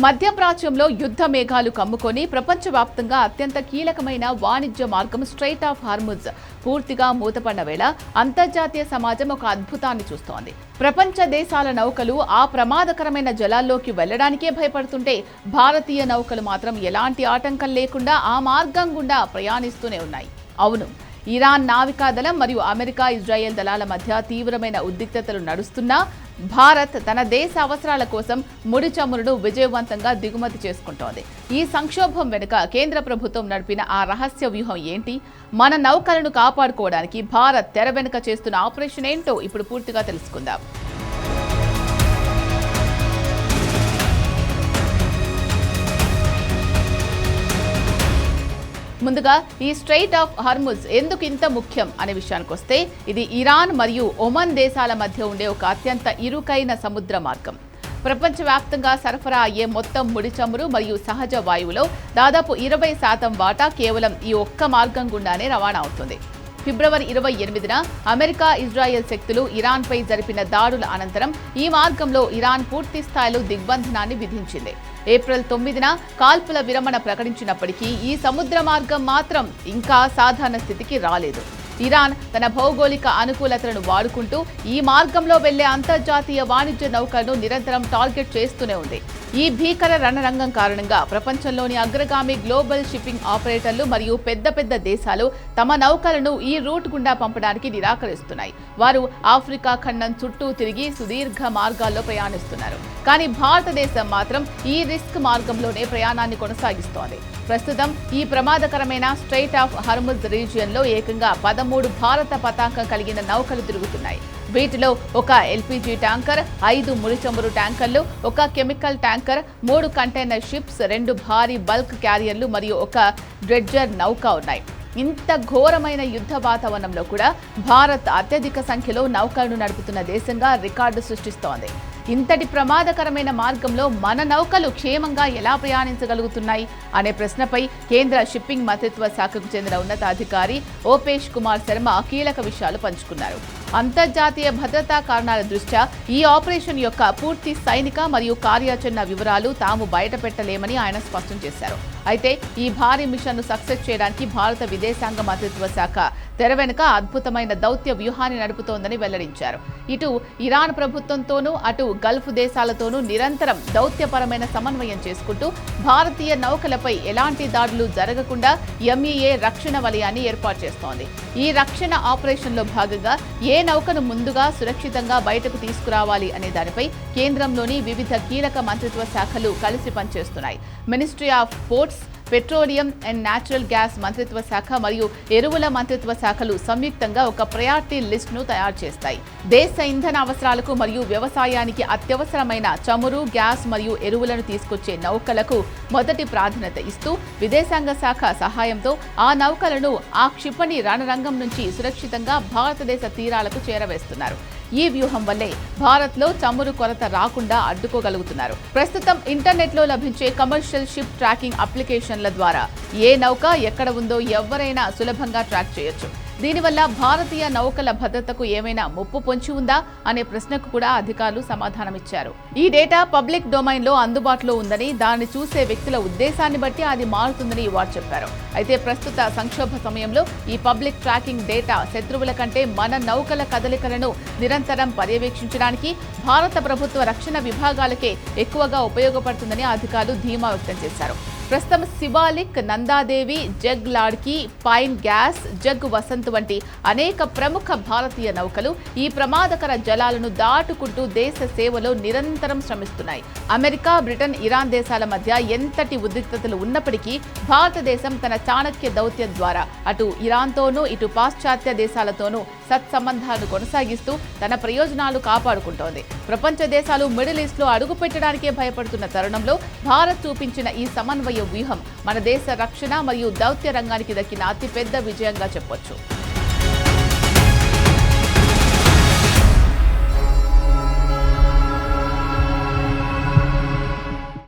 మధ్యప్రాచ్యంలో యుద్ధ మేఘాలు కమ్ముకొని ప్రపంచవ్యాప్తంగా అత్యంత కీలకమైన వాణిజ్య మార్గం స్ట్రెయిట్ ఆఫ్ హార్ముజ్ పూర్తిగా మూతపడిన వేళ అంతర్జాతీయ సమాజం ఒక అద్భుతాన్ని చూస్తోంది. ప్రపంచ దేశాల నౌకలు ఆ ప్రమాదకరమైన జలాల్లోకి వెళ్లడానికే భయపడుతుంటే భారతీయ నౌకలు మాత్రం ఎలాంటి ఆటంకం లేకుండా ఆ మార్గం గుండా ప్రయాణిస్తూనే ఉన్నాయి. అవును, ఇరాన్ నావికాదళం మరియు అమెరికా ఇజ్రాయెల్ దళాల మధ్య తీవ్రమైన ఉద్రిక్తతలు నడుస్తున్నా భారత్ తన దేశ అవసరాల కోసం ముడి చమురును విజయవంతంగా దిగుమతి చేసుకుంటోంది. ఈ సంక్షోభం వెనుక కేంద్ర ప్రభుత్వం నడిపిన ఆ రహస్య వ్యూహం ఏంటి? మన నౌకలను కాపాడుకోవడానికి భారత్ తెర వెనుక చేస్తున్న ఆపరేషన్ ఏంటో ఇప్పుడు పూర్తిగా తెలుసుకుందాం. ముందుగా ఈ స్ట్రెయిట్ ఆఫ్ హార్ముజ్ ఎందుకు ఇంత ముఖ్యం అనే విషయానికి వస్తే, ఇది ఇరాన్ మరియు ఒమన్ దేశాల మధ్య ఉండే ఒక అత్యంత ఇరుకైన సముద్ర మార్గం. ప్రపంచవ్యాప్తంగా సరఫరా అయ్యే మొత్తం ముడి చమురు మరియు సహజ వాయువులో దాదాపు 20% వాటా కేవలం ఈ ఒక్క మార్గం గుండానే రవాణా అవుతుంది. ఫిబ్రవరి 28న అమెరికా ఇజ్రాయెల్ శక్తులు ఇరాన్పై జరిపిన దాడుల అనంతరం ఈ మార్గంలో ఇరాన్ పూర్తి స్థాయిలో దిగ్బంధనాన్ని విధించింది. ఏప్రిల్ 9న కాల్పుల విరమణ ప్రకటించినప్పటికీ ఈ సముద్ర మార్గం మాత్రం ఇంకా సాధారణ స్థితికి రాలేదు. ఇరాన్ తన భౌగోళిక అనుకూలతలను వాడుకుంటూ ఈ మార్గంలో వెళ్లే అంతర్జాతీయ వాణిజ్య నౌకలను నిరంతరం టార్గెట్ చేస్తూనే ఉంది. ఈ భీకర రణరంగం కారణంగా ప్రపంచంలోని అగ్రగామి గ్లోబల్ షిప్పింగ్ ఆపరేటర్లు మరియు పెద్ద పెద్ద దేశాలు తమ నౌకలను ఈ రూట్ గుండా పంపడానికి నిరాకరిస్తున్నాయి. వారు ఆఫ్రికా ఖండం చుట్టూ తిరిగి సుదీర్ఘ మార్గాల్లో ప్రయాణిస్తున్నారు. కానీ భారతదేశం మాత్రం ఈ రిస్క్ మార్గంలోనే ప్రయాణాన్ని కొనసాగిస్తోంది. ప్రస్తుతం ఈ ప్రమాదకరమైన స్ట్రెయిట్ ఆఫ్ హార్ముజ్ రీజియన్లో ఏకంగా 13 భారత పతాకం కలిగిన నౌకలు తిరుగుతున్నాయి. వీటిలో ఒక ఎల్పీజీ ట్యాంకర్, 5 ముడి చమురు ట్యాంకర్లు, ఒక కెమికల్ ట్యాంకర్, 3 కంటైనర్ షిప్స్, 2 భారీ బల్క్ క్యారియర్లు మరియు ఒక డ్రెడ్జర్ నౌక ఉన్నాయి. ఇంత ఘోరమైన యుద్ధ వాతావరణంలో కూడా భారత్ అత్యధిక సంఖ్యలో నౌకలను నడుపుతున్న దేశంగా రికార్డు సృష్టిస్తోంది. ఇంతటి ప్రమాదకరమైన మార్గంలో మన నౌకలు క్షేమంగా ఎలా ప్రయాణించగలుగుతున్నాయి అనే ప్రశ్నపై కేంద్ర షిప్పింగ్ మంత్రిత్వ శాఖకు చెందిన ఉన్నతాధికారి ఓపేష్ కుమార్ శర్మ కీలక విషయాలు పంచుకున్నారు. అంతర్జాతీయ భద్రతా కారణాల దృష్ట్యా ఈ ఆపరేషన్ యొక్క పూర్తి సైనిక మరియు కార్యాచరణ వివరాలు తాము బయటపెట్టలేమని ఆయన స్పష్టం చేశారు. అయితే ఈ భారీ మిషన్ను సక్సెస్ చేయడానికి భారత విదేశాంగ మంత్రిత్వ శాఖ తెర వెనుక అద్భుతమైన దౌత్య వ్యూహాన్ని నడుపుతోందని వెల్లడించారు. ఇటు ఇరాన్ ప్రభుత్వంతోనూ అటు గల్ఫ్ దేశాలతోనూ నిరంతరం దౌత్యపరమైన సమన్వయం చేసుకుంటూ భారతీయ నౌకలపై ఎలాంటి దాడులు జరగకుండా ఎంఈఏ రక్షణ వలయాన్ని ఏర్పాటు చేస్తోంది. ఈ రక్షణ ఆపరేషన్లో భాగంగా ఏ నౌకను ముందుగా సురక్షితంగా బయటకు తీసుకురావాలి అనే దానిపై కేంద్రంలోని వివిధ కీలక మంత్రిత్వ శాఖలు కలిసి పనిచేస్తున్నాయి. Ministry of ports, petroleum and natural gas మంత్రిత్వ శాఖ మరియు ఎరువుల మంత్రిత్వ శాఖలు సంయుక్తంగా ఒక ప్రయారిటీ లిస్టును తయారు చేస్తాయి. దేశ ఇంధన అవసరాలకు మరియు వ్యవసాయానికి అత్యవసరమైన చమురు, గ్యాస్ మరియు ఎరువులను తీసుకొచ్చే నౌకలకు మొదటి ప్రాధాన్యత ఇస్తూ విదేశాంగ శాఖ సహాయంతో ఆ నౌకలను ఆ క్షిపణి రణరంగం నుంచి సురక్షితంగా భారతదేశ తీరాలకు చేరవేస్తున్నారు. ఈ వ్యూహం వల్లే భారత్లో చమురు కొరత రాకుండా అడ్డుకోగలుగుతున్నారు. ప్రస్తుతం ఇంటర్నెట్లో లభించే కమర్షియల్ షిప్ ట్రాకింగ్ అప్లికేషన్ల ద్వారా ఏ నౌక ఎక్కడ ఉందో ఎవరైనా సులభంగా ట్రాక్ చేయొచ్చు. దీనివల్ల భారతీయ నౌకల భద్రతకు ఏమైనా ముప్పు పొంచి ఉందా అనే ప్రశ్నకు కూడా అధికారులు సమాధానమిచ్చారు. ఈ డేటా పబ్లిక్ డొమైన్లో అందుబాటులో ఉందని, దాన్ని చూసే వ్యక్తుల ఉద్దేశాన్ని బట్టి అది మారుతుందని వారు చెప్పారు. అయితే ప్రస్తుత సంక్షోభ సమయంలో ఈ పబ్లిక్ ట్రాకింగ్ డేటా శత్రువుల కంటే మన నౌకల కదలికలను నిరంతరం పర్యవేక్షించడానికి భారత ప్రభుత్వ రక్షణ విభాగాలకే ఎక్కువగా ఉపయోగపడుతుందని అధికారులు ధీమా వ్యక్తం చేశారు. ప్రస్తుతం శివాలిక్, నందాదేవి, జగ్ లాడ్కీ, పైన్ గ్యాస్, జగ్ వసంత్ వంటి అనేక ప్రముఖ భారతీయ నౌకలు ఈ ప్రమాదకర జలాలను దాటుకుంటూ దేశ సేవలో నిరంతరం శ్రమిస్తున్నాయి. అమెరికా, బ్రిటన్, ఇరాన్ దేశాల మధ్య ఎంతటి ఉద్రిక్తతలు ఉన్నప్పటికీ భారతదేశం తన చాణక్య దౌత్యం ద్వారా అటు ఇరాన్తోనూ ఇటు పాశ్చాత్య దేశాలతోనూ సత్సంబంధాలను కొనసాగిస్తూ తన ప్రయోజనాలు కాపాడుకుంటోంది. ప్రపంచ దేశాలు మిడిల్ ఈస్ట్లో అడుగుపెట్టడానికే భయపడుతున్న తరుణంలో భారత్ చూపించిన ఈ సమన్వయ వ్యూహం మన దేశ రక్షణ మరియు దౌత్య రంగానికి దక్కిన అతిపెద్ద విజయంగా చెప్పొచ్చు.